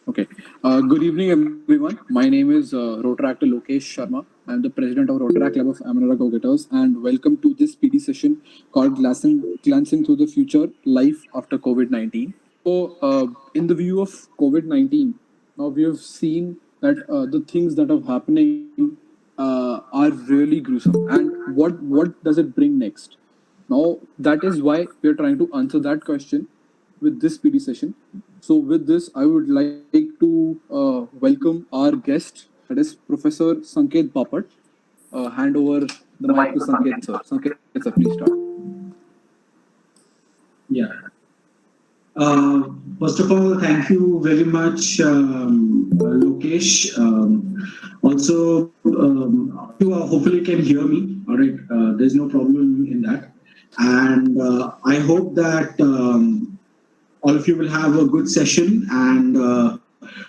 Okay. Good evening, everyone. My name is Rotary Actor Lokesh Sharma. I'm the president of Rotary Club of Go-Getters, and welcome to this PD session called Glancing Through the Future Life After COVID-19. In the view of COVID-19, now we have seen that the things that are happening are really gruesome. And what does it bring next? Now, that is why we are trying to answer that question with this PD session. So, with this, I would like to welcome our guest, that is Professor Sanket Bapat. Hand over the mic to Sanket, sir. Sanket, sir, please start. Yeah. First of all, thank you very much, Lokesh. You hopefully can hear me. All right. There's no problem in that. And I hope that all of you will have a good session and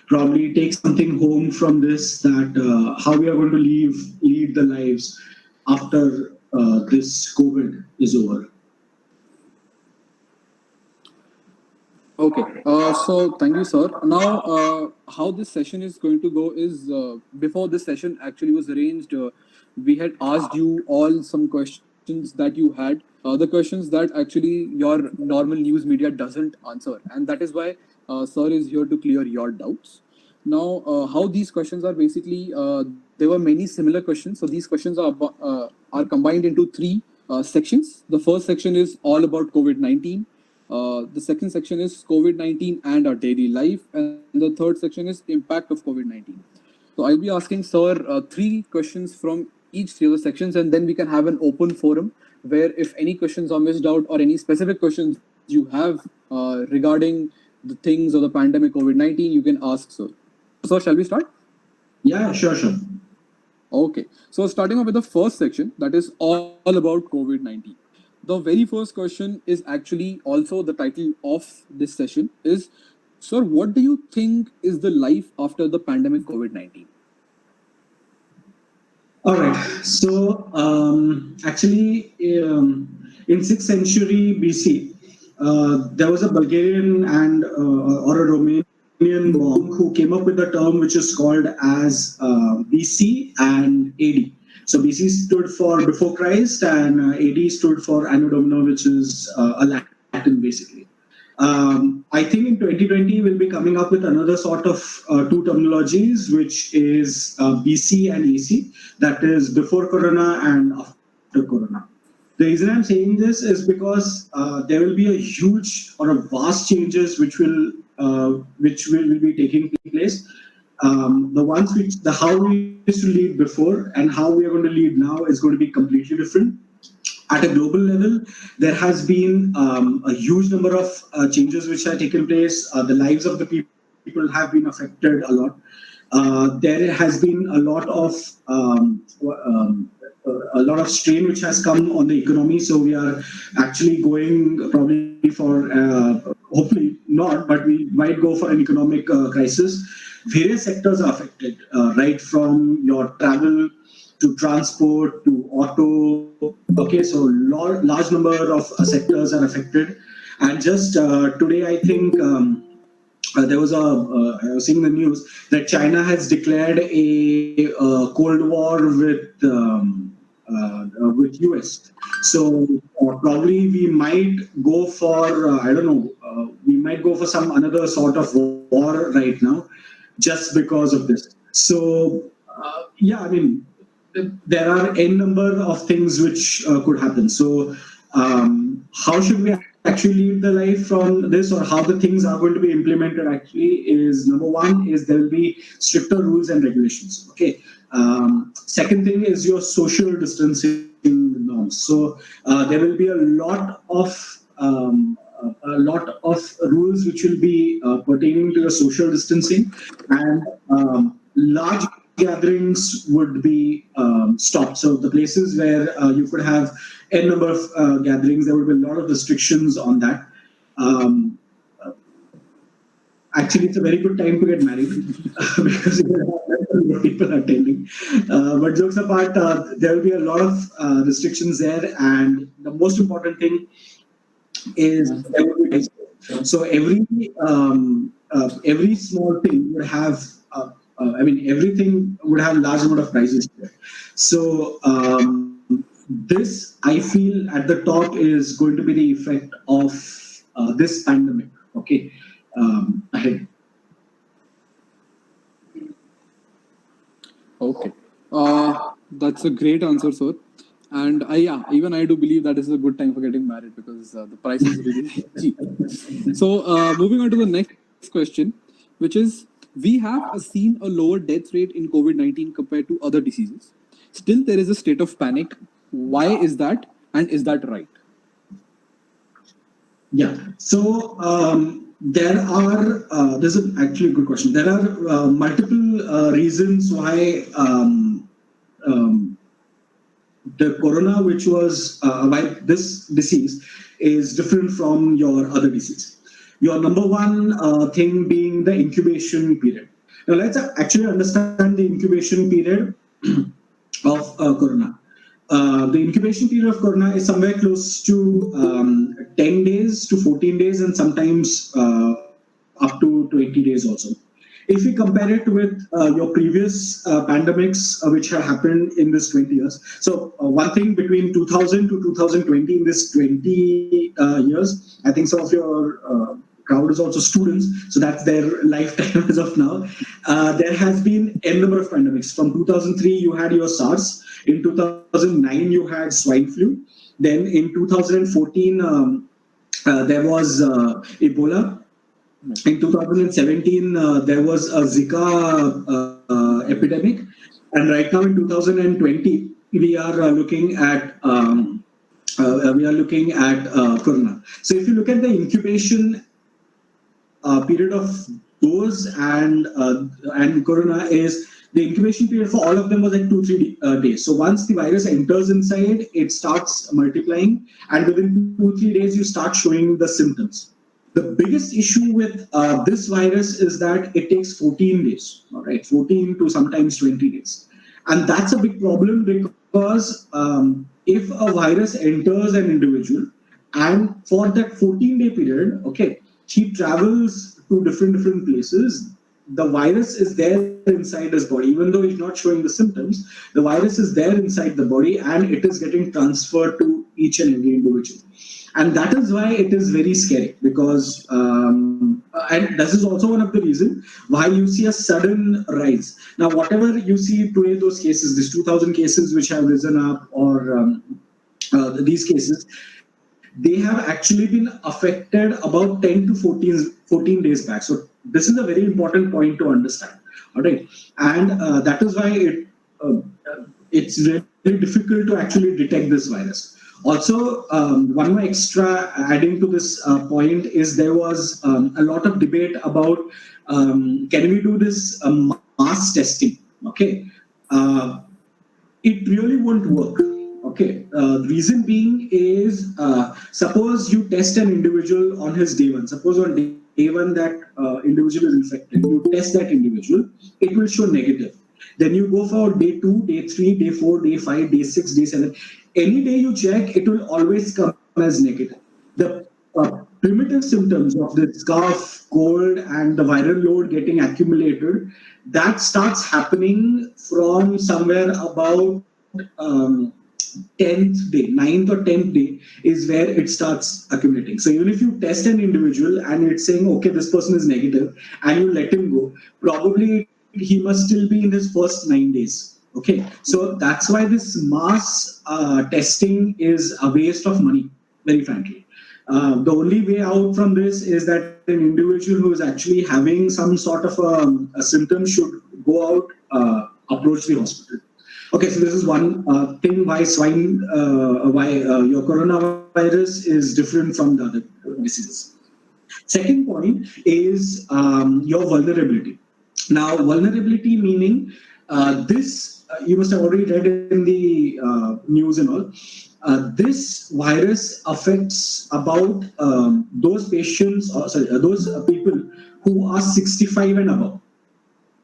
probably take something home from this, that how we are going to lead the lives after this COVID is over. Okay. So thank you, sir. Now, how this session is going to go is before this session actually was arranged, we had asked you all some questions that you had, the questions that actually your normal news media doesn't answer, and that is why sir is here to clear your doubts. Now, how these questions are basically, there were many similar questions. So these questions are combined into three sections. The first section is all about COVID-19. The second section is COVID-19 and our daily life, and the third section is impact of COVID-19. So I'll be asking sir three questions from each three of the sections, and then we can have an open forum where if any questions are missed out or any specific questions you have regarding the things of the pandemic COVID-19, you can ask sir. So sir, shall we start? Yeah, sure. Okay. So starting off with the first section, that is all about COVID-19. The very first question is actually also the title of this session is, sir, what do you think is the life after the pandemic COVID-19? All right. So actually, in 6th century BC, there was a Bulgarian and or a Romanian monk who came up with a term which is called as BC and AD. So BC stood for before Christ, and AD stood for Anno Domini, which is a Latin basically. I think in 2020 we'll be coming up with another sort of two terminologies, which is BC and AC, that is before Corona and after Corona. The reason I'm saying this is because there will be a huge or a vast changes which will be taking place. The ones which the how we used to lead before and how we are going to lead now is going to be completely different. At a global level, there has been a huge number of changes which have taken place. The lives of the people have been affected a lot. There has been a lot of strain which has come on the economy. So we are actually going probably for hopefully not, but we might go for an economic crisis. Various sectors are affected, right from your travel to transport to auto. Okay, so large number of sectors are affected. And just today, I think there was I was seeing the news that China has declared a cold war with US. So probably we might go for I don't know. We might go for some another sort of war right now, just because of this. So yeah, I mean, there are a number of things which could happen. So, how should we actually lead the life from this, or how the things are going to be implemented? Actually, is number one is there will be stricter rules and regulations. Okay. Second thing is your social distancing norms. So there will be a lot of rules which will be pertaining to the social distancing, and large gatherings would be stopped. So the places where you could have n number of gatherings, there would be a lot of restrictions on that. Um, Actually, it's a very good time to get married because you will have a lot of people attending. But jokes apart, there will be a lot of restrictions there, and the most important thing is there will be so every every small thing would have, everything would have large amount of prices there. So this, I feel, at the top is going to be the effect of this pandemic. Okay, ahead. Okay. That's a great answer, sir. And yeah, even I do believe that is a good time for getting married because the price is really cheap. So, moving on to the next question, which is we have seen a lower death rate in COVID 19 compared to other diseases. Still, there is a state of panic. Why is that? And is that right? Yeah. So there are, this is actually a good question. There are multiple reasons why the corona, which was why this disease is different from your other disease. Your number one thing being the incubation period. Now let's actually understand the incubation period of corona. The incubation period of corona is somewhere close to 10 days to 14 days, and sometimes up to 20 days also. If we compare it with your previous pandemics which have happened in this 20 years, so one thing between 2000 to 2020, in this 20 years, I think some of your crowd is also students, so that's their lifetime as of now. There has been n number of pandemics. From 2003, you had your SARS. In 2009, you had swine flu. Then in 2014, there was Ebola. In 2017, there was a Zika epidemic, and right now in 2020, we are looking at corona. So if you look at the incubation period of those and corona, is the incubation period for all of them was like 2-3 days. So once the virus enters inside, it starts multiplying, and within 2-3 days, you start showing the symptoms. The biggest issue with this virus is that it takes 14 days, all right, 14 to sometimes 20 days. And that's a big problem because if a virus enters an individual, and for that 14-day period, okay, he travels to different places, the virus is there inside his body. Even though he's not showing the symptoms, the virus is there inside the body, and it is getting transferred to each and every individual. And that is why it is very scary, because and this is also one of the reasons why you see a sudden rise. Now whatever you see today, those cases, these 2000 cases which have risen up, or these cases, they have actually been affected about 10 to 14 days back. So this is a very important point to understand, all right? And that is why it's really difficult to actually detect this virus. Also, one more extra adding to this point is there was a lot of debate about can we do this mass testing? Okay, it really won't work. Okay, the reason being is suppose you test an individual on his day one. Suppose on day one that individual is infected, you test that individual, it will show negative. Then you go for day 2, day 3, day 4, day 5, day 6, day 7. Any day you check, it will always come as negative. The primitive symptoms of this cough, cold, and the viral load getting accumulated, that starts happening from somewhere about 10th day, 9th or 10th day is where it starts accumulating. So even if you test an individual and it's saying, okay, this person is negative, and you let him go, probably he must still be in his first 9 days. Okay, so that's why this mass testing is a waste of money, very frankly. The only way out from this is that an individual who is actually having some sort of a symptom should go out, approach the hospital. Okay, so this is one thing why your coronavirus is different from the other diseases. Second point is your vulnerability. Now, vulnerability meaning this, you must have already read in the news and all. This virus affects about those patients, or sorry, those people who are 65 and above.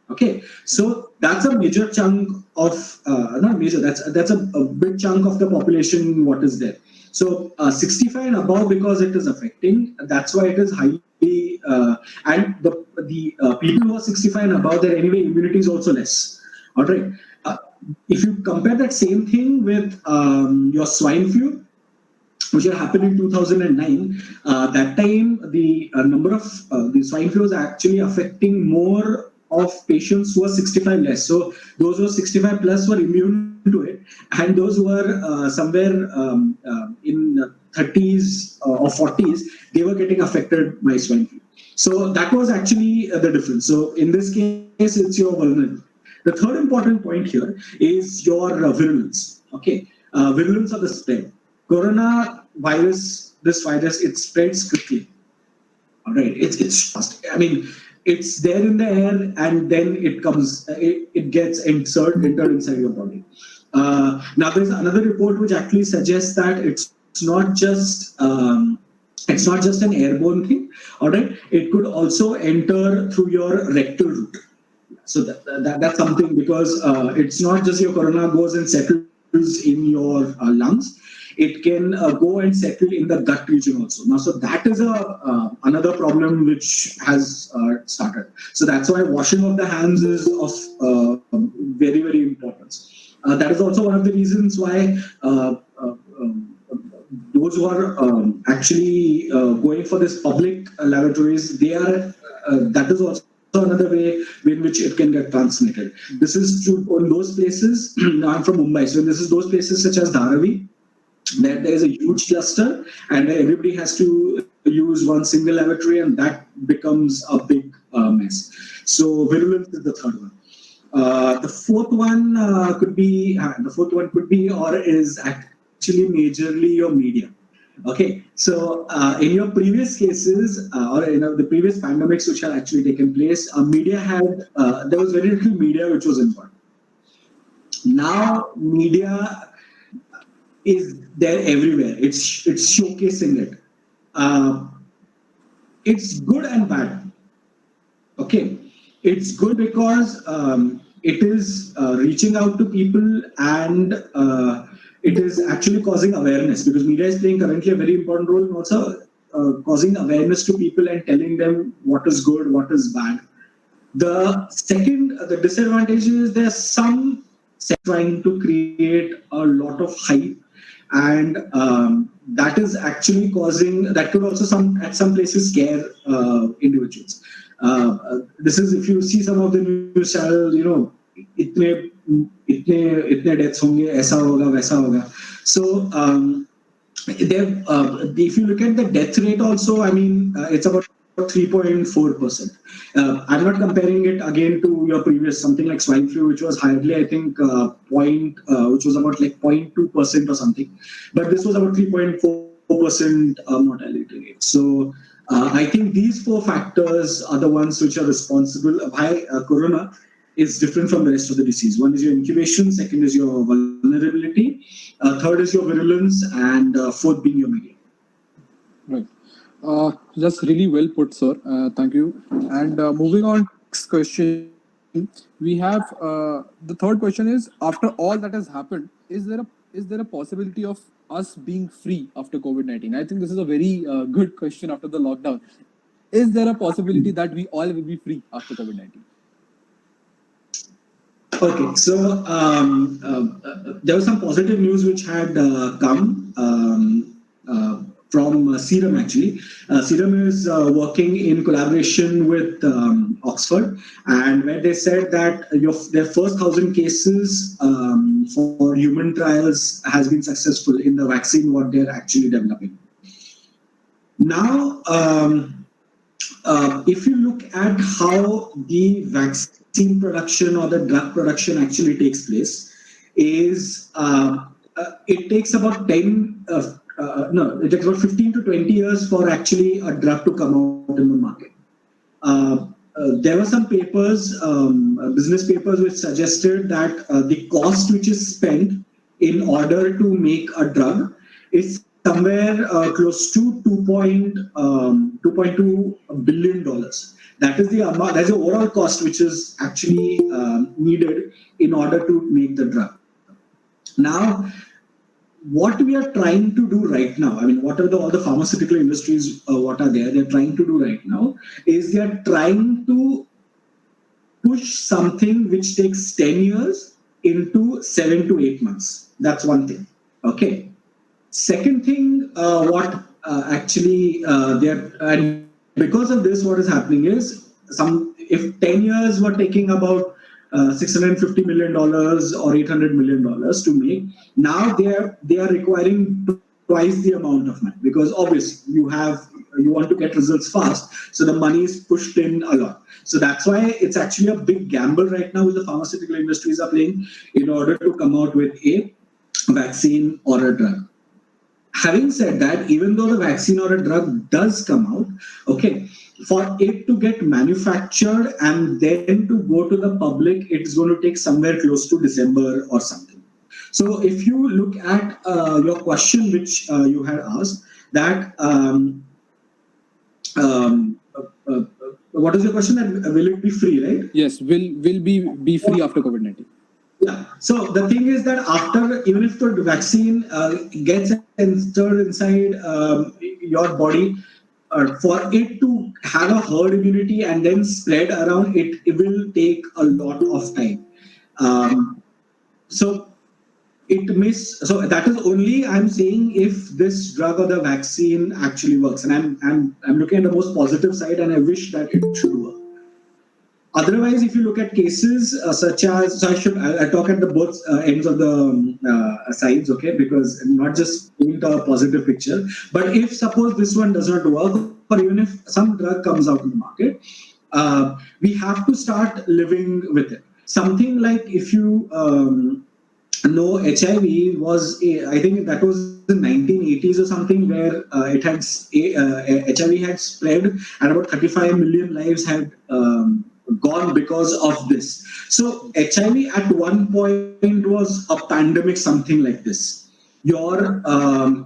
Okay, so that's a major chunk of not major. That's a big chunk of the population. What is there? So 65 and above, because it is affecting. That's why it is highly and the people who are 65 and above, their anyway immunity is also less. All right. Uh, if you compare that same thing with your swine flu, which had happened in 2009, that time the number of the swine flu was actually affecting more of patients who are 65 less. So those who are 65 plus were immune to it, and those who were somewhere in 30s or 40s, they were getting affected by swine flu. So that was actually the difference. So in this case, it's your vulnerability. The third important point here is your virulence. Okay, virulence of the spread. Corona virus, this virus, it spreads quickly. All right, it's fast. I mean, it's there in the air, and then it comes, it gets entered inside your body. Now, there's another report which actually suggests that it's not just an airborne thing. All right, it could also enter through your rectal route. So that's something, because it's not just your corona goes and settles in your lungs. It can go and settle in the gut region also. Now, so that is another problem which has started. So that's why washing of the hands is of very, very importance. That is also one of the reasons why those who are actually going for this public laboratories, they are that is also another way in which it can get transmitted. This is true in those places. I'm from Mumbai, so this is those places such as Dharavi, where there is a huge cluster and everybody has to use one single laboratory, and that becomes a big mess. So virulence is the third one. The fourth one could be or is actually majorly your media. Okay, so in your previous cases or the previous pandemics which have actually taken place, media had there was very little media which was involved. Now media is there everywhere. It's showcasing it. Uh, it's good and bad. Okay, it's good because it is reaching out to people, and it is actually causing awareness, because media is playing currently a very important role in also causing awareness to people and telling them what is good, what is bad. The disadvantage is there's some trying to create a lot of hype, and that is actually causing, that could also at some places scare individuals. This is, if you see some of the news channels, इतने इतने इतने deaths होंगे, ऐसा होगा वैसा होगा. So if you look at the death rate also, I mean, it's about 3.4%. I'm not comparing it again to your previous something like swine flu, which was hardly, I think, which was about like 0.2% or something. But this was about 3.4% mortality rate. So I think these four factors are the ones which are responsible. Why corona is different from the rest of the disease. One is your incubation, second is your vulnerability, third is your virulence, and fourth being your media. Right. That's really well put, sir. Thank you. And moving on, next question. We have the third question is: after all that has happened, is there a possibility of us being free after COVID-19? I think this is a very good question after the lockdown. Is there a possibility that we all will be free after COVID-19? Okay, so there was some positive news which had come from Serum actually. Serum is working in collaboration with Oxford, and where they said that their first 1,000 cases for human trials has been successful in the vaccine what they're actually developing. Now, if you look at how the vaccine production or the drug production actually takes place, is it takes about 15 to 20 years for actually a drug to come out in the market. There were some papers, business papers, which suggested that the cost which is spent in order to make a drug is somewhere close to $2.2 billion. That is the amount. That's the overall cost which is actually needed in order to make the drug. Now, what we are trying to do right now, I mean, what are all the pharmaceutical industries, what are there? They're trying to do right now is they're trying to push something which takes 10 years into 7 to 8 months. That's one thing. Okay. Second thing, what actually they're, and because of this, what is happening is if 10 years were taking about $650 million or $800 million to make, now they are requiring twice the amount of money, because obviously you want to get results fast, so the money is pushed in a lot. So that's why it's actually a big gamble right now with the pharmaceutical industries are playing in order to come out with a vaccine or a drug. Having said that, even though the vaccine or a drug does come out, okay, for it to get manufactured and then to go to the public, it's going to take somewhere close to December or something. So if you look at your question, which you had asked, that what is your question? That will it be free, right? Yes, will be free after COVID-19. Yeah. So the thing is that after, even if the vaccine gets entered inside your body, for it to have a herd immunity and then spread around, it will take a lot of time. Um, so so that is only I'm saying if this drug or the vaccine actually works, and I'm looking at the most positive side, and I wish that it should work. Otherwise, if you look at cases such as, so I talk at the both ends of the sides, okay, because not just paint a positive picture, but if suppose this one does not work, or even if some drug comes out in the market, we have to start living with it. Something like, if you know, HIV was, I think that was in 1980s or something, where HIV had spread and about 35 million lives had gone because of this. So HIV at one point was a pandemic, something like this. Your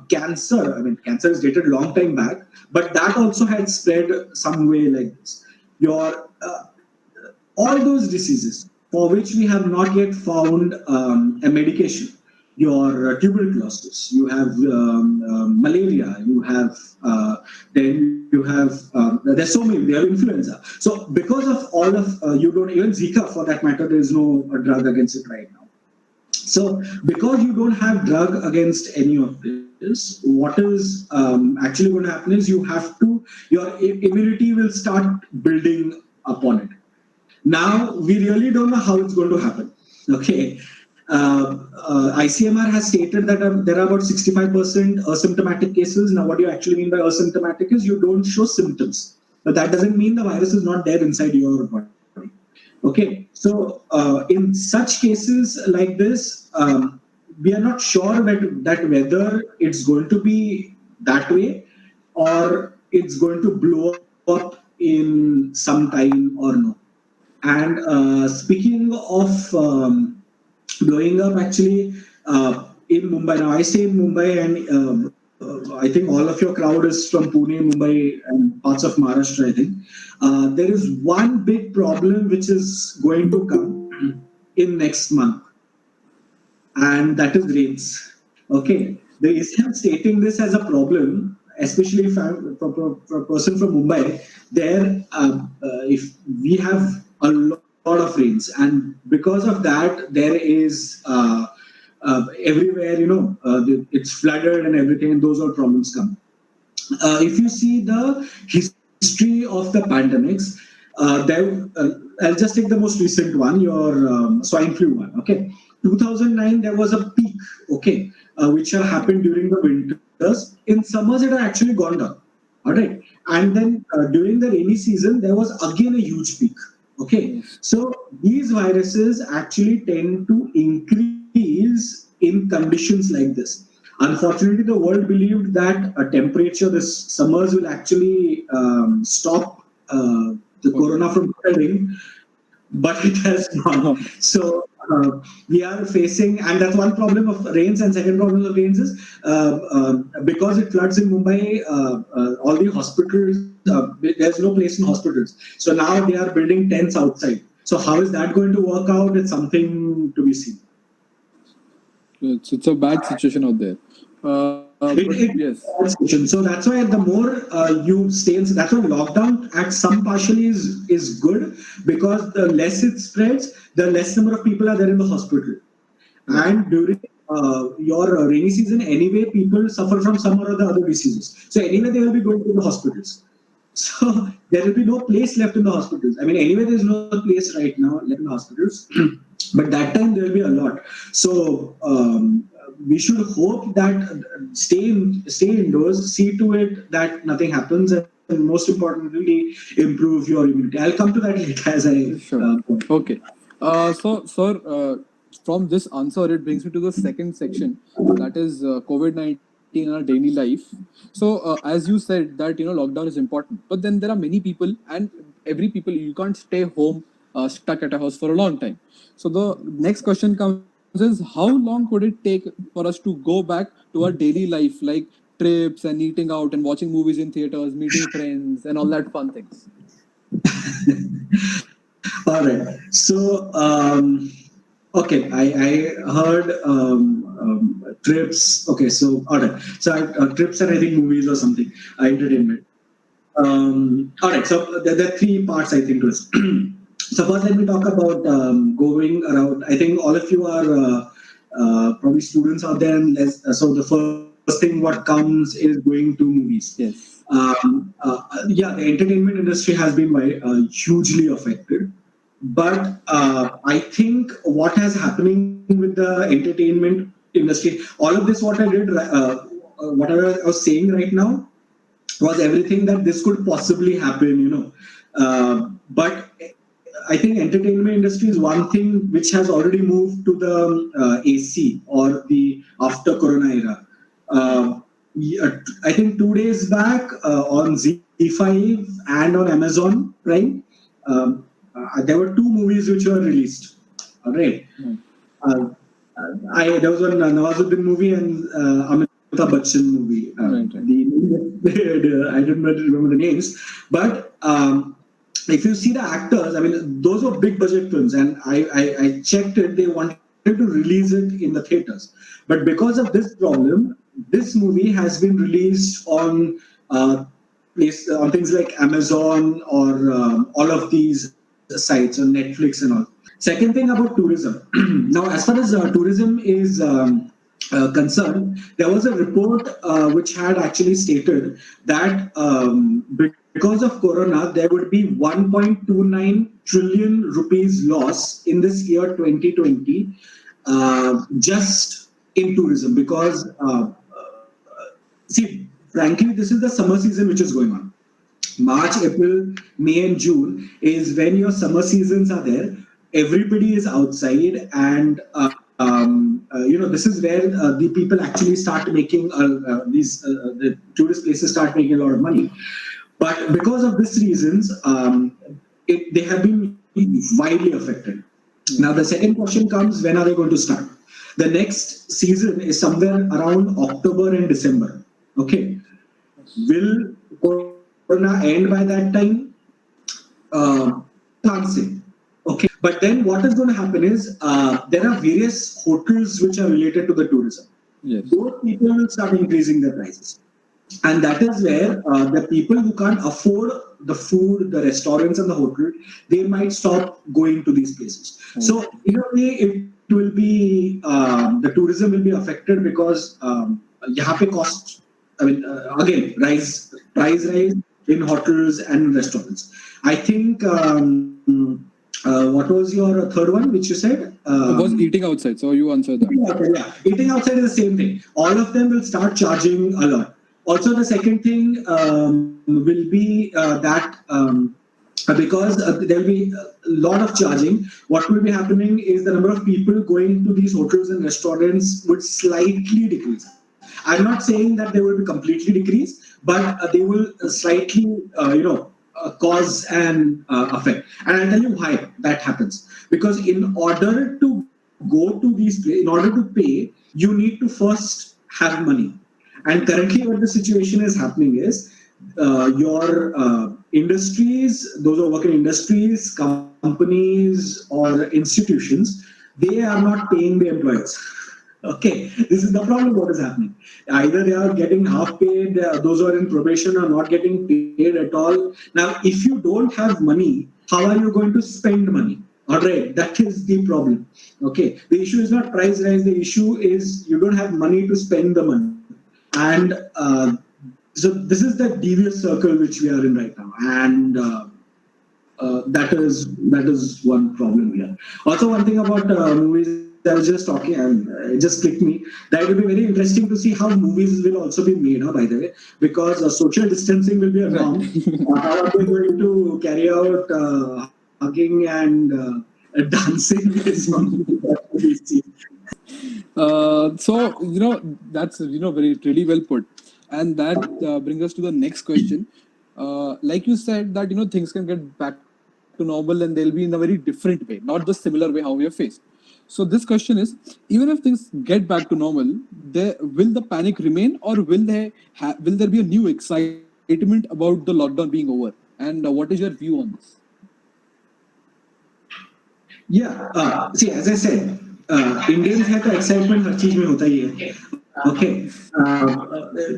cancer, I mean, cancer is dated long time back, but that also had spread some way like this. Your all those diseases for which we have not yet found a medication. Your tuberculosis, you have malaria, you have then you have there's so many. You have influenza. So because of all of you don't, even Zika for that matter, there is no drug against it right now. So because you don't have drug against any of this, what is actually going to happen is your immunity will start building upon it. Now, we really don't know how it's going to happen. Okay. ICMR has stated that there are about 65% asymptomatic cases. Now, what do you actually mean by asymptomatic is you don't show symptoms. But that doesn't mean the virus is not there inside your body. Okay. So, in such cases like this, we are not sure that whether it's going to be that way or it's going to blow up in some time or no. And speaking of blowing up, actually, in Mumbai, now I stay in Mumbai, and I think all of your crowd is from Pune, Mumbai, and parts of Maharashtra, I think. There is one big problem which is going to come in next month, and that is rains. Okay, the reason I'm stating this as a problem, especially if I'm for a person from Mumbai, there if we have a lot of rains, and because of that, there is everywhere, it's flooded and everything, and those all problems come. If you see the history of the pandemics, I'll just take the most recent one, your swine flu one. Okay, 2009 there was a peak. Okay, which happened during the winters. In summers, it had actually gone down. All right, and then during the rainy season, there was again a huge peak. Okay, Yes. so these viruses actually tend to increase in conditions like this. Unfortunately, the world believed that a temperature this summers will actually stop the Okay. corona from spreading, but it has not. So we are facing, and that's one problem of rains. And second problem of rains is because it floods in Mumbai, all the hospitals, there's no place in hospitals. So now they are building tents outside. So how is that going to work out? It's something to be seen. It's a bad situation out there. But yes. So that's why the more you stay in, that's why lockdown at some partially is good, because the less it spreads, the less number of people are there in the hospital. Yes. And during your rainy season, anyway, people suffer from some or the other diseases. So anyway, they will be going to the hospitals. So there will be no place left in the hospitals. I mean, anyway, there's no place right now left in the hospitals, but that time there will be a lot. So we should hope that stay indoors, see to it that nothing happens, and most importantly, improve your immunity. I'll come to that later as I. Sure. Okay. So, sir, from this answer, it brings me to the second section, that is COVID-19 in our daily life. So, as you said that lockdown is important, but then there are many people, and every people you can't stay home stuck at a house for a long time. So, the next question comes is, how long could it take for us to go back to our daily life, like trips and eating out and watching movies in theaters, meeting friends, and all that fun things? All right. So, okay, I heard trips. Okay, so all right. So trips and I think movies or something, entertainment. All right. So there are three parts I think to this. So first, let me talk about going around. I think all of you are probably students out there, and so the first thing what comes is going to movies. Yes. Yeah, the entertainment industry has been hugely affected. But I think what has happening with the entertainment industry, all of this, what I did, whatever I was saying right now, was everything that this could possibly happen, but I think entertainment industry is one thing which has already moved to the AC or the after Corona era. Yeah, I think 2 days back on Z5 and on Amazon Prime, there were two movies which were released. All right. Right. Uh, I There was one Nawazuddin movie and Amitabh Bachchan movie. Right. Right. I don't remember the names, but if you see the actors, I mean, those were big budget films, and I checked it. They wanted to release it in the theaters, but because of this problem, this movie has been released on on things like Amazon or all of these sites on Netflix and all. Second thing about tourism. Now, as far as tourism is concerned, there was a report which had actually stated that because of Corona, there would be 1.29 trillion rupees loss in this year 2020, just in tourism. Because, see, frankly, this is the summer season which is going on. March, April, May, and June is when your summer seasons are there. Everybody is outside, and this is where the people actually start making the tourist places start making a lot of money. But because of these reasons, they have been widely affected. Now, the second question comes: when are they going to start? The next season is somewhere around October and December. Okay, will Corona end by that time? Can't say. Okay, but then what is going to happen is there are various hotels which are related to the tourism. Yes. Those people will start increasing their prices, and that is where the people who can't afford the food, the restaurants, and the hotel, they might stop going to these places. So in a way, it will be the tourism will be affected because यहाँ पे cost, I mean, again, price rise in hotels and restaurants. I think what was your third one, which you said? It was eating outside, so you answer that. Eating outside, yeah. Eating outside is the same thing. All of them will start charging a lot. Also, the second thing will be that because there will be a lot of charging, what will be happening is the number of people going to these hotels and restaurants would slightly decrease. I'm not saying that they will be completely decrease, but they will slightly, cause an effect. And I'll tell you why that happens. Because in order to go to these places, in order to pay, you need to first have money. And currently, what the situation is happening is your industries, those who work in industries, companies, or institutions, they are not paying the employees. Okay, this is the problem. What is happening? Either they are getting half paid, those who are in probation are not getting paid at all. Now, if you don't have money, how are you going to spend money? All right, that is the problem. Okay, the issue is not price rise, the issue is you don't have money to spend the money. And so this is the devious circle which we are in right now. And that is one problem here. Also, one thing about movies, I was just talking, and it just clicked me that it will be very interesting to see how movies will also be made. By the way, because social distancing will be a Right. norm. How are they going to carry out hugging and dancing is something that we see. So that's very really well put, and that brings us to the next question. Like you said that things can get back to normal and they'll be in a very different way, not the similar way how we are faced. So this question is, even if things get back to normal, will the panic remain, or will there be a new excitement about the lockdown being over? And what is your view on this? Yeah, see, as I said, Indians have the excitement हर चीज में होता ही है. Okay,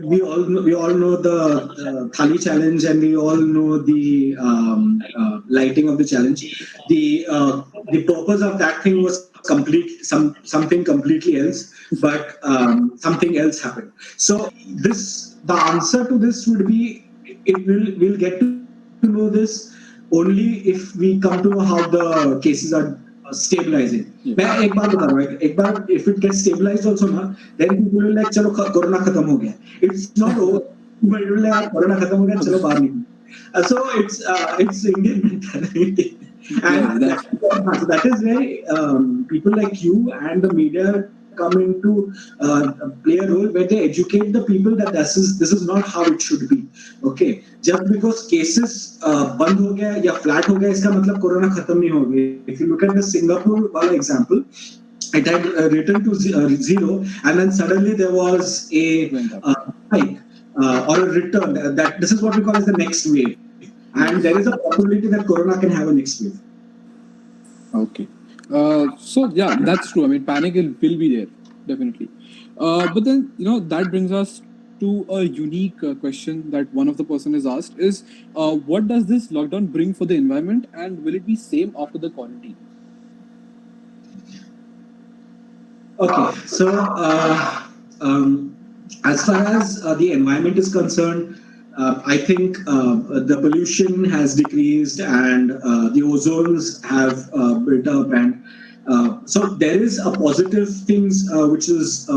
we all know the thali challenge, and we all know the lighting of the challenge. The purpose of that thing was something completely else, but something else happened. So the answer to this would be, we'll get to know this only if we come to know how the cases are stabilizing. Yeah. मैं एक बार बता रहा हूँ, एक बार if it gets stabilized also ना, then people will like चलो corona खत्म हो गया. It's not over. But it will like corona खत्म हो गया, चलो बाहर निकलो. So it's Indian mentality. Yeah, And that's that is where people like you and the media come into play a role, where they educate the people that this is not how it should be. Okay, just because cases बंद हो गया या flat हो गया, इसका मतलब corona खत्म नहीं हो गया. If you look at the Singapore वाला example, it had returned to zero, and then suddenly there was a went up. spike or a return. That this is what we call as the next wave, and there is a possibility that corona can have a next wave. Okay. So yeah, that's true. I mean, panic will be there definitely. But then that brings us to a unique question that one of the person is asked is, what does this lockdown bring for the environment, and will it be same after the quarantine? Okay, so as far as the environment is concerned, I think the pollution has decreased, and the ozones have built up, and so there is a positive things which is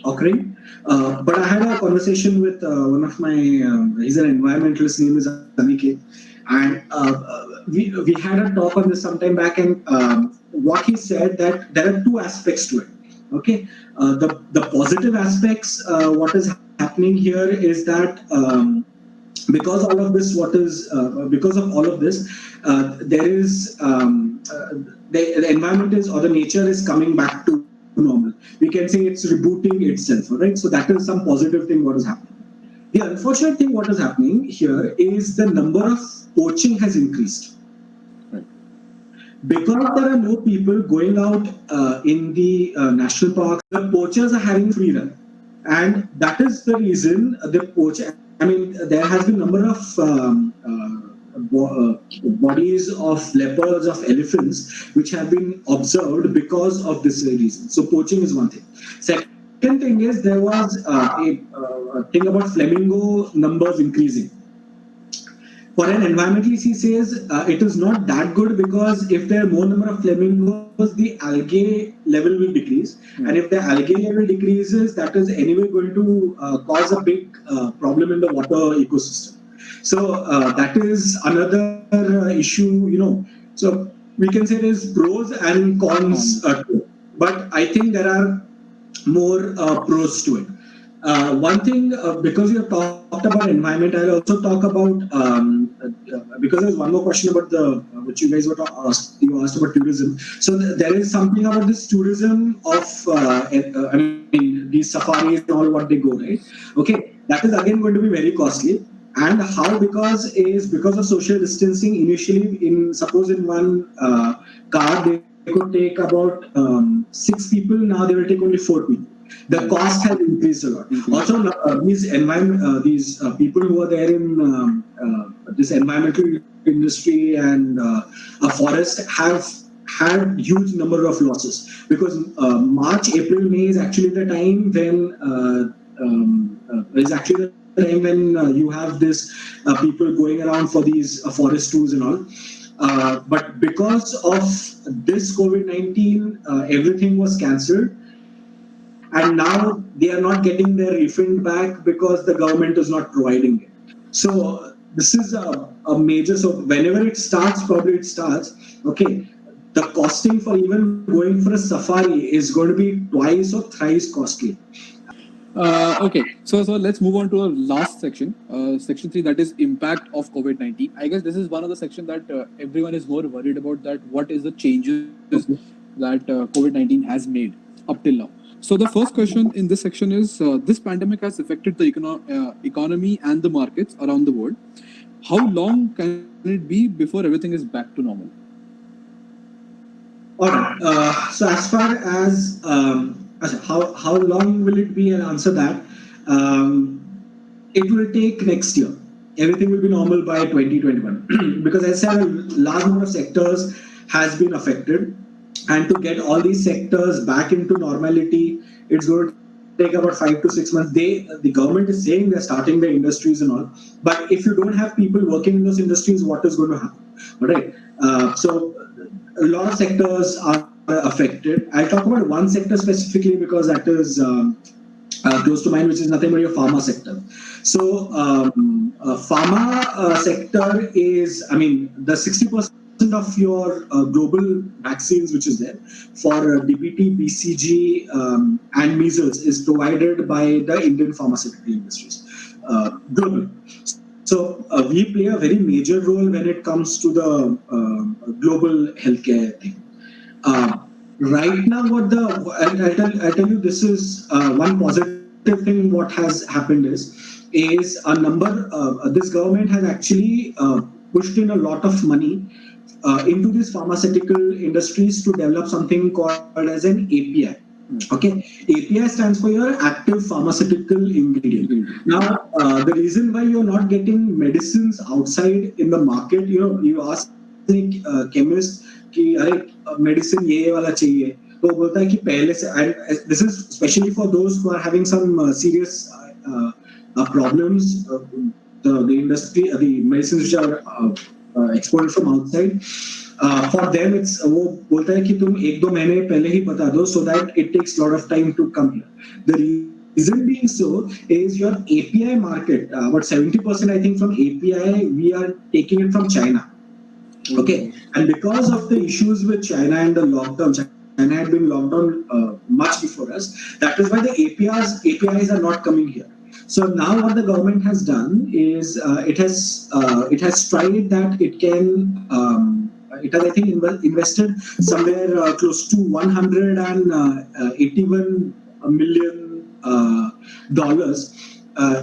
occurring. But I had a conversation with one of my, he's an environmentalist, name is Aniket, and we had a talk on this some time back, and what he said, that there are two aspects to it. Okay, the positive aspects, what is happening here is that because all of this, because of all of this, there is the environment is, or the nature is coming back to normal. We can say it's rebooting itself, right? So that is some positive thing what is happening. The unfortunate thing what is happening here is the number of poaching has increased. Right. Because there are no people going out in the national parks, the poachers are having free run, and that is the reason the poach. I mean, there has been number of bodies of leopards, of elephants, which have been observed because of this reason. So poaching is one thing. Second thing is, there was a thing about flamingo numbers increasing. For an environmentalist, he says it is not that good, because if there are more number of flamingos, the algae level will decrease, and if the algae level decreases, that is anyway going to cause a big problem in the water ecosystem. So that is another issue. So we can say there's pros and cons to it, but I think there are more pros to it. One thing, because you have talked about environment, I'll also talk about because there's one more question about the which you guys you asked about tourism. So there is something about this tourism of I mean, these safaris and all what they go, right? Okay, that is again going to be very costly. And how? Because of social distancing. Initially, in suppose in one car there could take about 6 people. Now they will take only 4 people. The cost has increased a lot. Also, these people who are there in this environmental industry and a forest have had huge number of losses, because March, April, May is actually the time when you have this people going around for these forest tours and all. But because of this COVID-19, everything was cancelled, and now they are not getting their refund back because the government is not providing it. So this is a major. So whenever it starts, probably it starts. Okay, the costing for even going for a safari is going to be twice or thrice costly. Okay, so let's move on to our last section, section 3, that is impact of COVID-19. I guess this is one of the section that everyone is more worried about. That what is the changes that COVID-19 has made up till now. So the first question in this section is: this pandemic has affected the economy and the markets around the world. How long can it be before everything is back to normal? All right. So as far as how long will it be? I'll answer that. Um, it will take next year. Everything will be normal by 2021 because as I said, a large number of sectors has been affected, and to get all these sectors back into normality, it's going to take about 5 to 6 months. The government is saying they're starting the industries and all, but if you don't have people working in those industries, what is going to happen? All right. So a lot of sectors are affected. I'll talk about one sector specifically because that is close to mind, which is nothing but your pharma sector. So, pharma sector is, I mean, the 60% of your global vaccines, which is there for DPT, BCG, and measles, is provided by the Indian pharmaceutical industries globally. So we play a very major role when it comes to the global healthcare thing. Uh, right now, I'll tell you, this is one positive thing. What has happened is a number. This government has actually pushed in a lot of money into these pharmaceutical industries to develop something called as an API. Okay, API stands for your active pharmaceutical ingredient. Now, the reason why you're not getting medicines outside in the market, you ask any chemist कि अरे medicine ये वाला चाहिए, तो वो बोलता है कि पहले से, and this is especially for those who are having some serious problems, the industry, the medicines which are exported from outside. For them, it's वो बोलता है कि तुम 1-2 महीने पहले ही बता दो, so that it takes a lot of time to come here. The reason being so is your API market, about 70% I think from API we are taking it from China. Okay, and because of the issues with China and the lockdown, China had been locked down much before us. That is why the APIs are not coming here. So now what the government has done is it has tried that it has, I think, invested somewhere close to 181 million dollars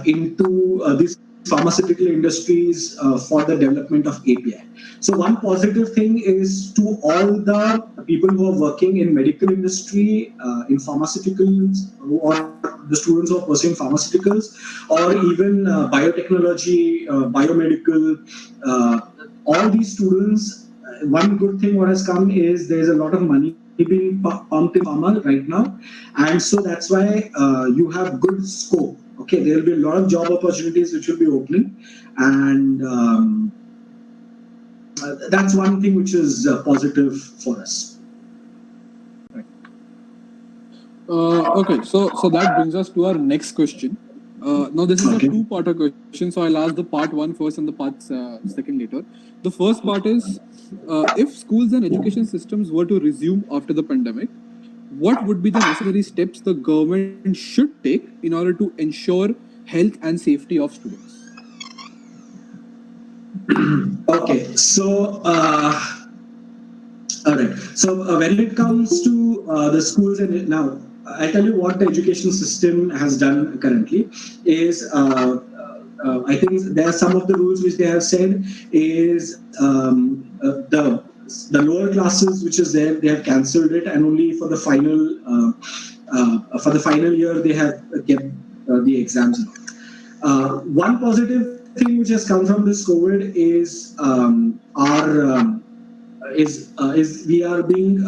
into these pharmaceutical industries for the development of API. So one positive thing is to all the people who are working in medical industry, in pharmaceuticals, or the students who are pursuing pharmaceuticals, or even biotechnology, biomedical, all these students. One good thing what has come is there's a lot of money being pumped in pharma right now, and so that's why you have good scope. Okay, there will be a lot of job opportunities which will be opening, and that's one thing which is positive for us. Okay, so that brings us to our next question. Now this is a two-parter question, so I'll ask the part 1 first and the part second later. The first part is, if schools and education systems were to resume after the pandemic, what would be the necessary steps the government should take in order to ensure health and safety of students? Okay, so all right. So when it comes to the schools, and now I'll tell you what the education system has done currently is. I think there are some of the rules which they have said is the the lower classes which is there, they have cancelled it, and only for the final year they have kept the exams. One positive thing which has come from this COVID is we are being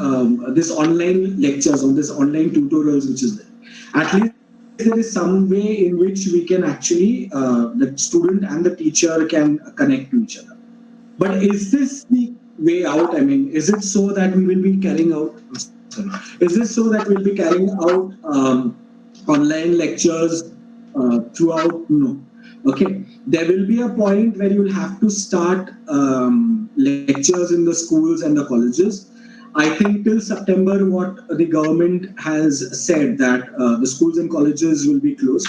this online lectures or this online tutorials which is there. At least there is some way in which we can actually the student and the teacher can connect to each other. But is this the way out? I mean, is it so that we will be carrying out? Sorry, is this so that we'll be carrying out online lectures throughout? No. Okay, there will be a point where you will have to start lectures in the schools and the colleges. I think till September, what the government has said that the schools and colleges will be closed,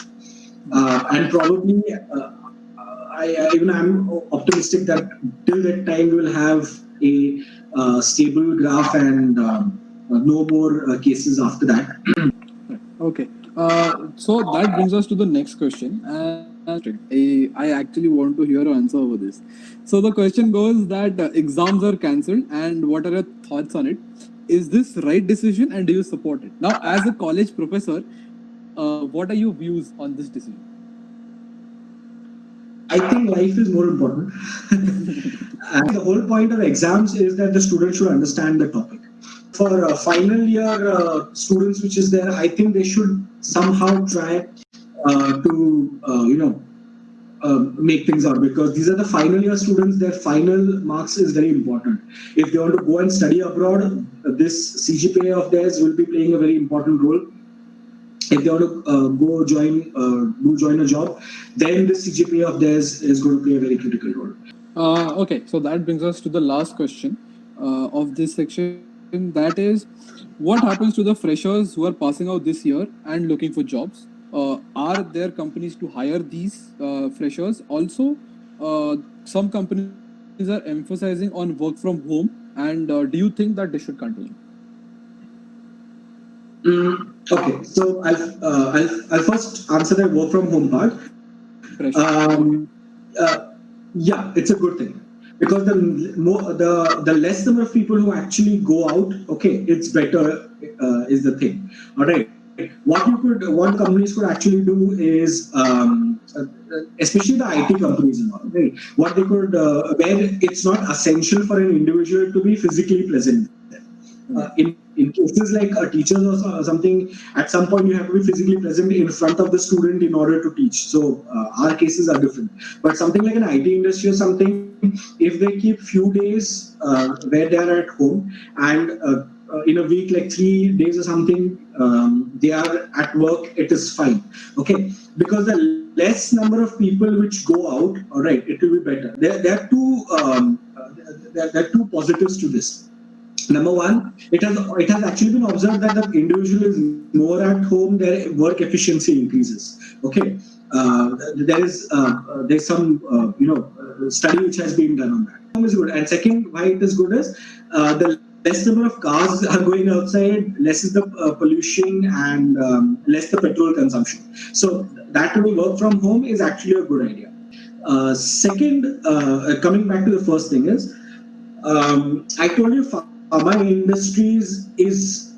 and probably even I'm optimistic that till that time we will have a stable graph and no more cases after that. Okay. So that brings us to the next question, and I actually want to hear an answer over this. So the question goes that exams are cancelled, and what are your thoughts on it? Is this right decision, and do you support it? Now, as a college professor, what are your views on this decision? I think life is more important. And the whole point of exams is that the student should understand the topic. For final year students, which is there, I think they should somehow try to make things out, because these are the final year students. Their final marks is very important. If they want to go and study abroad, this CGPA of theirs will be playing a very important role. If they want to join a job, then the CGPA of theirs is going to play a very critical role. Okay, so that brings us to the last question of this section. That is, what happens to the freshers who are passing out this year and looking for jobs? Are there companies to hire these freshers? Also, some companies are emphasizing on work from home, and do you think that they should continue? Okay, so I'll first answer the work from home part. Okay. Yeah, it's a good thing, because the less number of people who actually go out, okay, it's better is the thing. All right. What companies could actually do is, especially the IT companies and all, right? What they could, where it's not essential for an individual to be physically present. In cases like teachers or something, at some point you have to be physically present in front of the student in order to teach. So our cases are different. But something like an IT industry or something, if they keep few days where they are at home, and in a week, like 3 days or something, they are at work, it is fine. Okay, because the less number of people which go out, all right, it will be better. There are there are two positives to this. Number one, it has actually been observed that the individual is more at home, their work efficiency increases. Okay, there's some study which has been done on that. Is good, and second, why it is good is the less number of cars are going outside, less is the pollution, and less the petrol consumption. So that way, work from home is actually a good idea. Second, coming back to the first thing is, I told you pharma industries is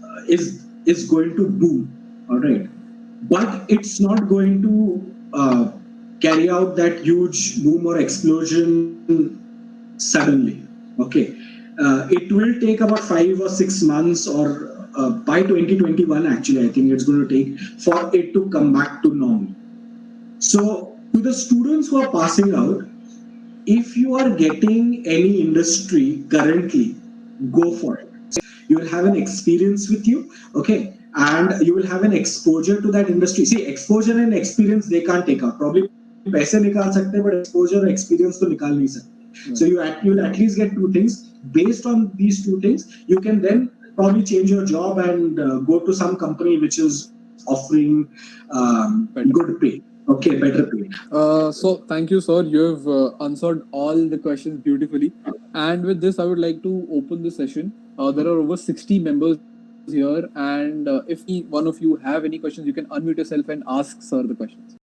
going to boom, all right, but it's not going to carry out that huge boom or explosion suddenly. Okay, it will take about 5 or 6 months, or by 2021, actually, I think it's going to take for it to come back to normal. So, to the students who are passing out, if you are getting any industry currently, go for it. You will have an experience with you, okay, and you will have an exposure to that industry. See, exposure and experience they can't take out. Probably पैसे निकाल सकते हैं, but exposure और experience तो निकाल नहीं सकते. So you will at least get two things. Based on these two things, you can then probably change your job and go to some company which is offering good pay. Okay, better pay. So thank you, sir. You have answered all the questions beautifully. And with this, I would like to open the session. There are over 60 members here, and if any one of you have any questions, you can unmute yourself and ask sir the questions.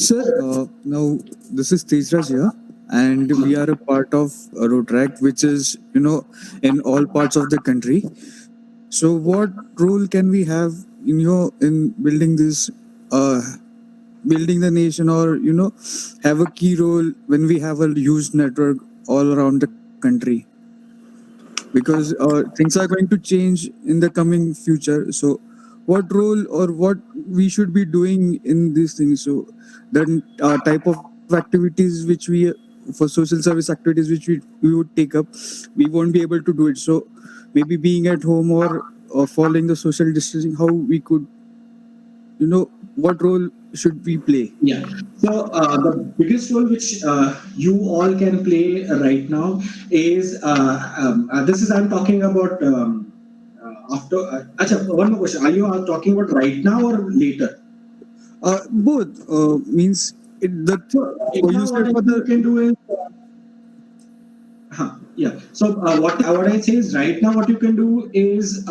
Sir, now this is Tejraj here, and we are a part of Rotrack, which is in all parts of the country. So, what role can we have in building this, uh, building the nation, or have a key role when we have a huge network all around the country? Because things are going to change in the coming future. So, what role or what we should be doing in these things? So, the type of activities which we for social service activities which we would take up, we won't be able to do it. So, maybe being at home or following the social distancing, how we could, what role should we play? Yeah. So the biggest role which you all can play right now is this is I'm talking about after. Acha, one more question. Are you talking about right now or later? Both means that So right you now, said what for you the. can do is yeah. So what I say is right now what you can do is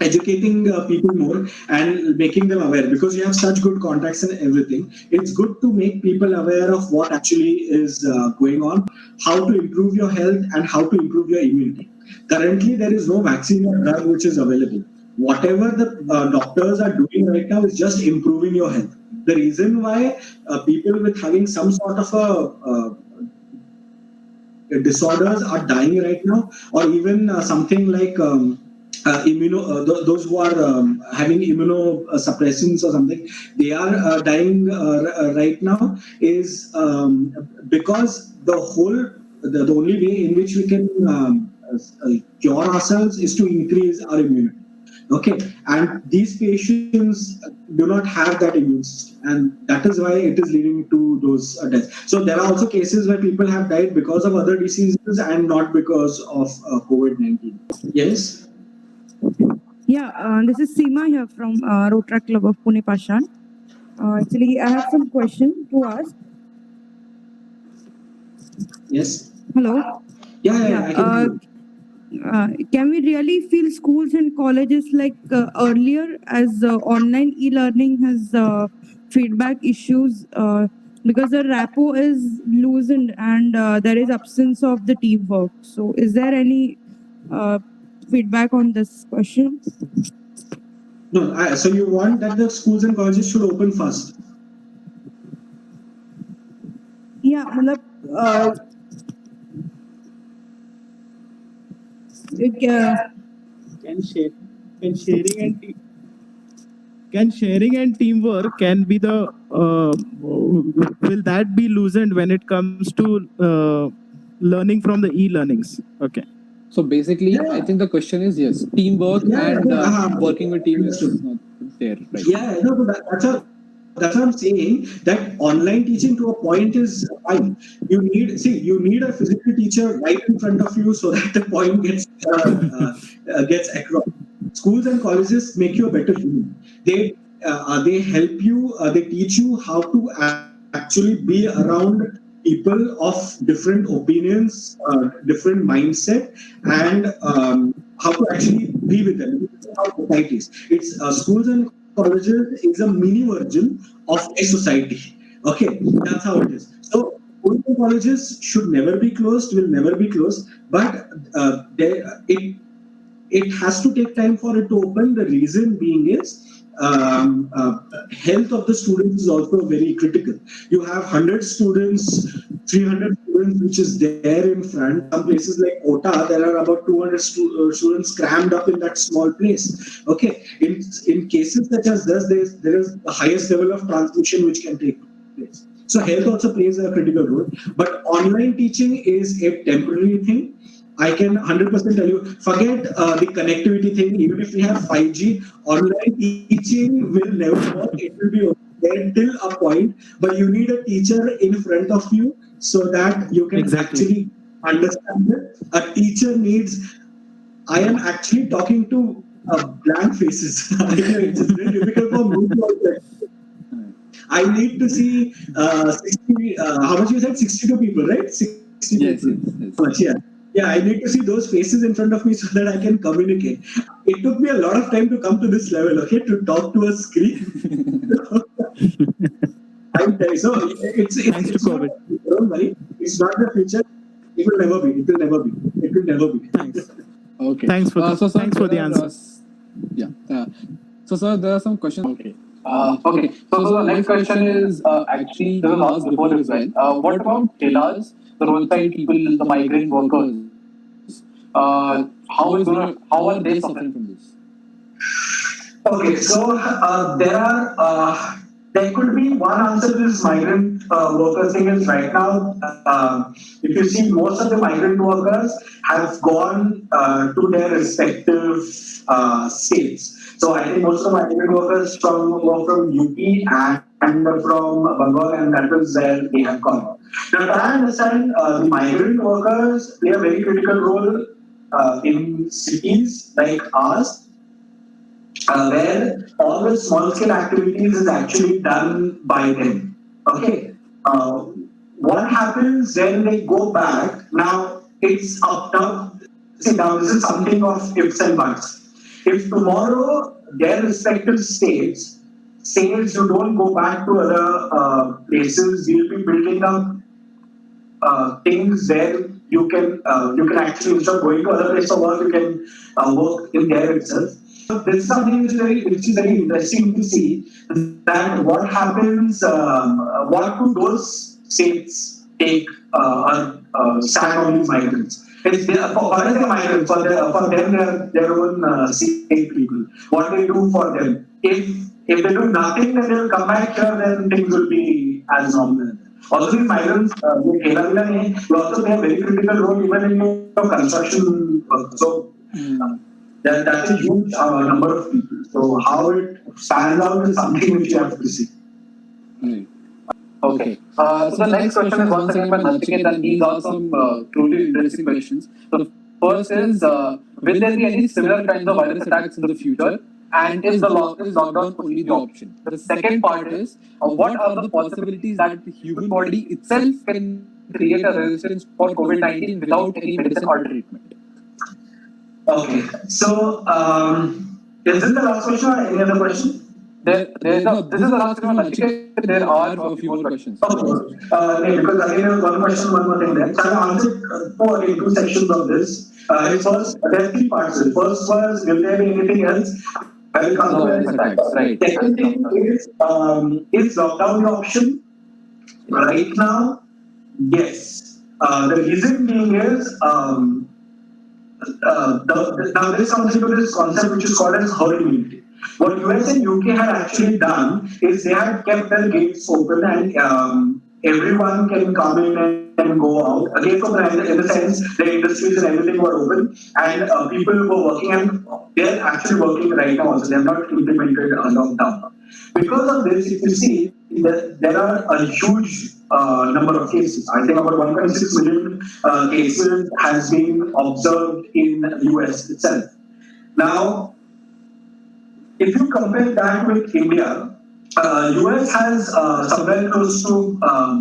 educating people more and making them aware because you have such good contacts and everything. It's good to make people aware of what actually is going on, how to improve your health, and how to improve your immunity. Currently, there is no vaccine or drug which is available. Whatever the doctors are doing right now is just improving your health. The reason why people with having some sort of a disorders are dying right now, or even something like those who are having immunosuppressants or something, they are dying right now, is because the only way in which we can cure ourselves is to increase our immunity. Okay, and these patients do not have that immune system, and that is why it is leading to those deaths. So there are also cases where people have died because of other diseases and not because of COVID-19. Yes. Yeah, this is Seema here from Rotary Club of Pune Pashan. Actually, I have some question to ask. Yes. Hello. Yeah, Yeah. I can hear you. Can we really feel schools and colleges like earlier as online e-learning has feedback issues because the rapport is loosened and there is absence of the teamwork. So, is there any uh, feedback on this question? No, so you want that the schools and colleges should open first? Yeah, मतलब, uh, Can share can sharing and te- can sharing and teamwork can be the will that be loosened when it comes to learning from the e-learnings? Okay. So basically, I Yeah, think the question is yes, teamwork yeah, and yeah. working with team is Understood. not there right now. Yeah, no, that's what I'm saying. That online teaching to a point is fine. You need a physical teacher right in front of you so that the point gets across. Schools and colleges make you a better human. They help you. They teach you how to actually be around people of different opinions, different mindset, and how to actually be with them. This is how society is. It's schools and colleges is a mini version of a society. Okay, that's how it is. So schools and colleges should never be closed, will never be closed, but it has to take time for it to open. The reason being is health of the students is also very critical. You have 100 students, 300 students, which is there in front. Some places like Ota, there are about 200 students crammed up in that small place. Okay, in cases such as this, there is the highest level of transmission which can take place. So health also plays a critical role. But online teaching is a temporary thing. I can 100% tell you, forget the connectivity thing. Even if we have 5G, online teaching will never work. It will be there till a point, but you need a teacher in front of you so that you can Exactly. actually understand it. A teacher needs, I am actually talking to blank faces. I know it's very difficult for me to understand. I need to see 60, how much you said? 62 people, right? 60 people. Yes, yes, How much? yes. Yeah. Yeah, I need to see those faces in front of me so that I can communicate. It took me a lot of time to come to this level, okay, to talk to a screen. right? So Thanks to it's not. COVID. Don't worry. It's not the future. It will never be. It will never be. It will never be. Thanks. Okay. Thanks for the So, sir, thanks for there the are answer. yeah. So, sir, there are some questions. Okay. Okay. So, the next question is actually this was asked before as well. What about chillas, the roadside people, the migrant workers? How are they suffering from this? Okay, so there could be one answer to this migrant workers thing is right now. If you see, most of the migrant workers have gone to their respective states. So I think most of the migrant workers were from UP and from Bengal, and that was where they have gone. Now, to understand, the migrant workers play a very critical role in cities like ours, where all the small scale activities is actually done by them. Okay. What happens when they go back? Now it's up now. See, now this is something of ifs and buts. If tomorrow their respective states says you don't go back to other places, we'll be building up things where you can actually, instead of going to other places of work, you can work in there itself. So this is something which is very interesting to see, that what happens, what do those states take stand on these migrants. It's for the migrants, for them, their own state people. What they do for them. If they do nothing, then they will come back here, then things will be as normal. Also, these migrants, they also play a very critical role even in your construction work. So that's a huge number of people. So how it pans out is something which you have to see. Right. Okay. So the next question is once again by Nachiket, and these are some truly interesting questions. The first is, will there be any similar kinds of virus attacks in the future? And is lockdown only the option? The second part is, what are the possibilities that the human body itself can create a resistance for COVID-19 without any medicine or treatment? Okay. So, is this the last question or any other question? No, this is the last question, Nachiket. There are a few more questions. Okay. Because again, there was one question, one more thing there. So I answered two sections of this. First, there are three parts. The first was, will there be anything else? I will come to Virus it. attacks, right. Second thing is lockdown the option? Right now, yes. The reason being is, now this comes into this concept which is called as herd immunity. What US and UK had actually done is they had kept their gates open, and everyone can come in and go out. Again, in the sense the industries and everything were open, and people were working, and they're actually working right now also. They have not implemented a lockdown. Because of this, if you see, there are a huge number of cases. I think about 1.6 million cases has been observed in US itself. Now, if you compare that with India, US has somewhere close to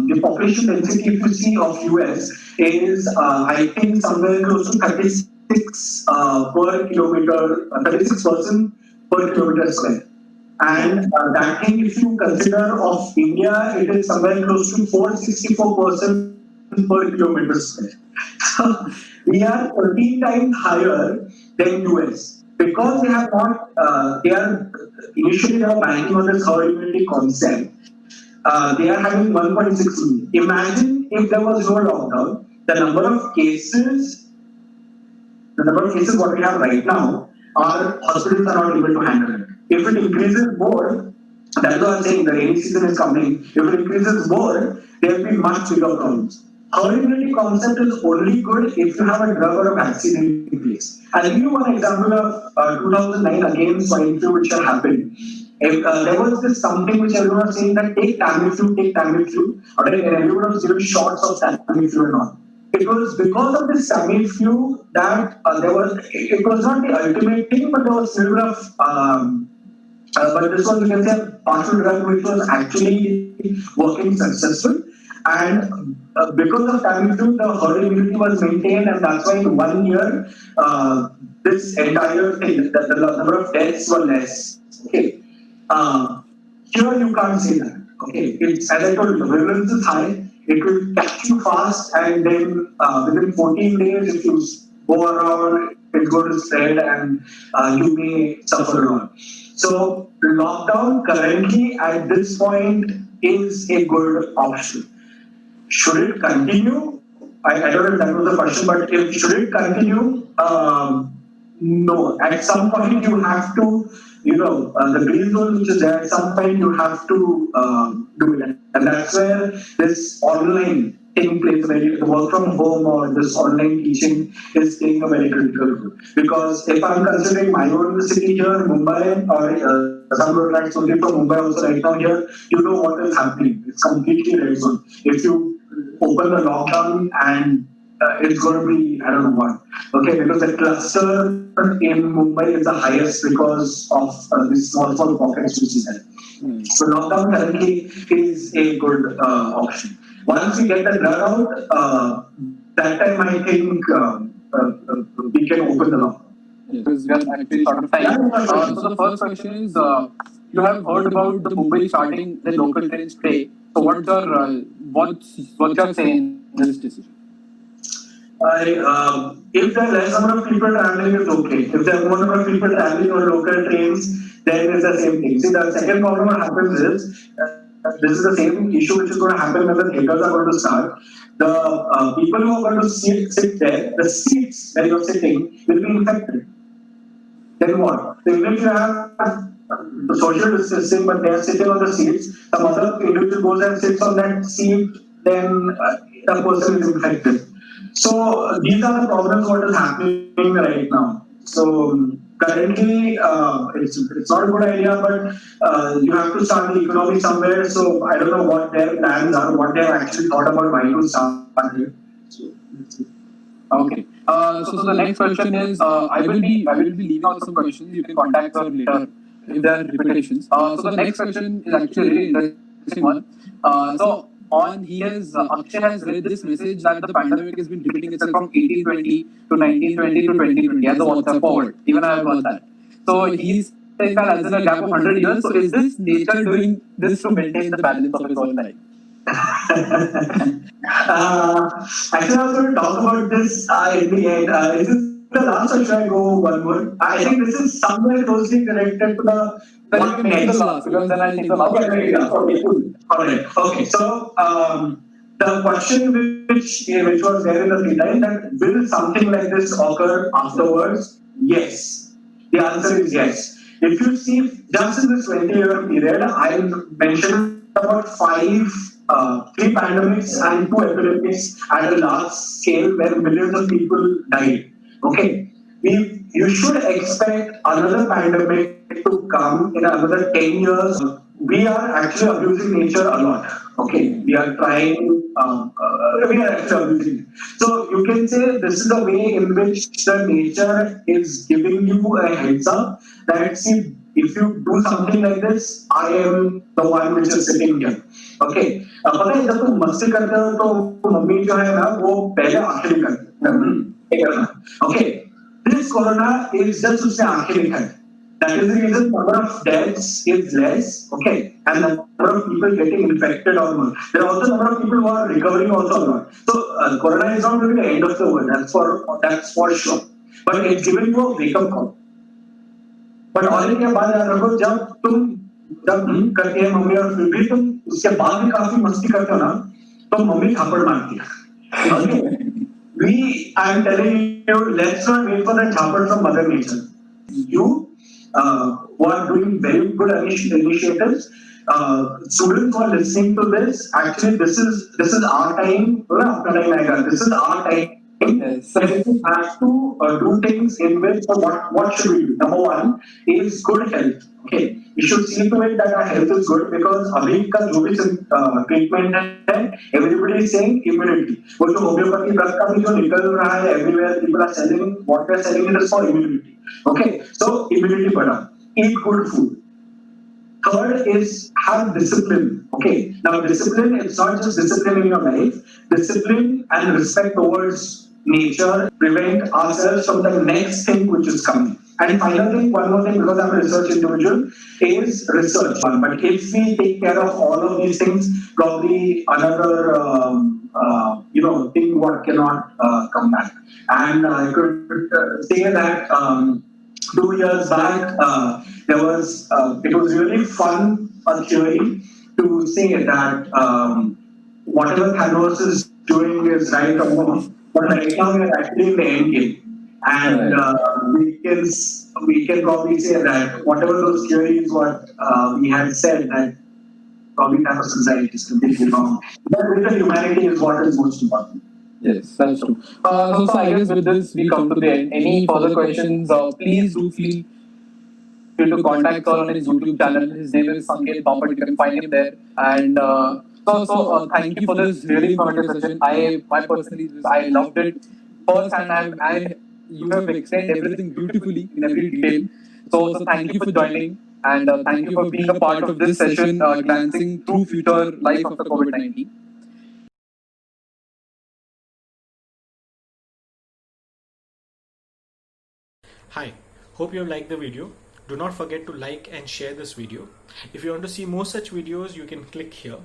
the population density, if you see, of US is I think somewhere close to 36 per kilometer, 36% per kilometer square. And that thing, if you consider of India, it is somewhere close to 464% per kilometer square. So we are 13 times higher than US because they have not. They are initially they are banking on this herd immunity concept. They are having 1.6 million. Imagine if there was no lockdown, the number of cases what we have right now, our hospitals are not able to handle it. If it increases more, that's what I'm saying, the rainy season is coming. If it increases more, there will be much bigger problems. Herd immunity concept is only good if you have a drug or a vaccine in place. I'll give you one example of 2009 again swine flu which had happened. There was this something which everyone was saying that take Tamiflu, or everyone was given shots of Tamiflu and all. It was because of this Tamiflu that it was not the ultimate thing, but there was a little bit of, but this was, you can say, a partial drug which was actually working successful. And because of Tamiflu, the herd immunity was maintained, and that's why in 1 year, this entire thing, the number of deaths were less. Okay. Here you can't say that. Okay, it's as I told you, the virulence is high. It will catch you fast, and then within 14 days, if you go around, it's going to spread, and you may suffer a lot. So lockdown currently at this point is a good option. Should it continue? I don't know if that was the question, but if should it continue? No. At some point, you have to, the green zone which is there. At some point, you have to do it, and that's where this online thing plays a very the work from home or this online teaching is playing a very critical role. Because if I'm considering my own city here, Mumbai, or some tracks only from Mumbai also right now here, you know what is happening. It's completely red zone. If you open the lockdown and it's going to be, I don't know what. Okay, because the cluster in Mumbai is the highest because of this small pockets which is there. So lockdown currently is a good option. Once we get the drug out, that time I think we can open the lockdown. Yes, because we are actually short of time. So the first question is, you have heard about the Mumbai starting the local trains today. So what's your say in this decision? If there are less number of people traveling, it's okay. If there are more number of people traveling on local trains, then it's the same thing. See, the second problem what happens is, this is the same issue which is going to happen when the theaters are going to start. The people who are going to sit there, the seats where you're sitting will be infected. Then what? So even if you have social distancing, but they are sitting on the seats, some other individual goes and sits on that seat, then the person is infected. So these are the problems what is happening right now. So currently, it's not a good idea, but you have to start the economy somewhere. So I don't know what their plans are, what they have actually thought about why to start it. So that's it. Okay. So the next question is, I will be leaving out some questions. You can contact sir later if there are repetitions. So the next question is actually a really interesting one. So on Akshay has read this message that the pandemic has been repeating itself from 1820 to 1920 to 2020 as a WhatsApp forward. Even I have got that. So he's saying that as in a gap of 100 years. So is this nature doing this to maintain the balance of his own life? Actually, I was going to talk about this in the end. Is this the last or should I go one more? I think this is somewhere closely connected to the. Then you can make the last because then I'll take the last. Okay, cool. All right. Okay, so the question which was there in the headline that will something like this occur afterwards? Yes. The answer is yes. If you see just in this 20-year period, I mentioned about three pandemics and two epidemics at a large scale where millions of people died. Okay, you should expect another pandemic to come in another 10 years. We are actually abusing nature a lot. Okay, we are trying, we are actually abusing it. So you can say this is the way in which the nature is giving you a heads up that see, if you do something like this, I am the one which is sitting here. Okay, पता है जब तुम मस्ती करते हो तो mummy जो है ना वो पहले आखिरी करती है. Okay, this corona is just उसने आखिरी कर. That is the reason number of deaths is less. Okay, and the number of people getting infected or more. There are also number of people who are recovering also a lot. So corona is not really the end of the world. That's for sure. But it's giving you a wake up call. But all के बाद याद रखो जब करते हैं mummy और फिर भी तुम उसके बाद भी काफी मस्ती करते हो ना तो मम्मी थप्पड़ मारती है. I am telling you, let's not wait for that thapad from Mother Nature. You who are doing very good initiatives, students who are listening to this, actually this is our time. This is our time. Yes. So we have to do things in which, so what should we do? Number one is good health. Okay, we should see to it that our health is good because अभी का जो भी treatment है, everybody is saying immunity. वो जो homeopathy drug का भी जो निकल रहा है, everywhere people are selling, what they are selling it is for immunity. Okay, so immunity बढ़ा, eat good food. Third is have discipline. Okay, now discipline is not just discipline in your life, discipline and respect towards nature prevent ourselves from the next thing which is coming. And final thing, one more thing, because I'm a research individual, is research. But if we take care of all of these things, probably another thing what cannot come back. And I could say that 2 years back there was it was really fun a theory to say that whatever Thanos is doing is right or wrong, but right now we are actually in the end game. And we can probably say that whatever those theories what we had said that probably type of society is completely wrong. But with the humanity is what is most important. Yes, that's true. So I guess with this we come to the end. Any further questions? Please do feel free to contact sir on his YouTube channel. His name is Sanket Bapat. You can find him there. And thank you for this really informative session. I personally I loved it first hand. You have explained everything beautifully in every detail. So thank you for joining, and thank you for being a part of this session, glancing through future life after COVID-19. Hi, hope you liked the video. Do not forget to like and share this video. If you want to see more such videos, you can click here.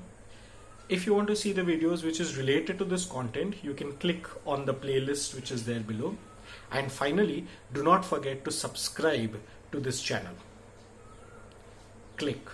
If you want to see the videos which is related to this content, you can click on the playlist which is there below. And finally, do not forget to subscribe to this channel. Click.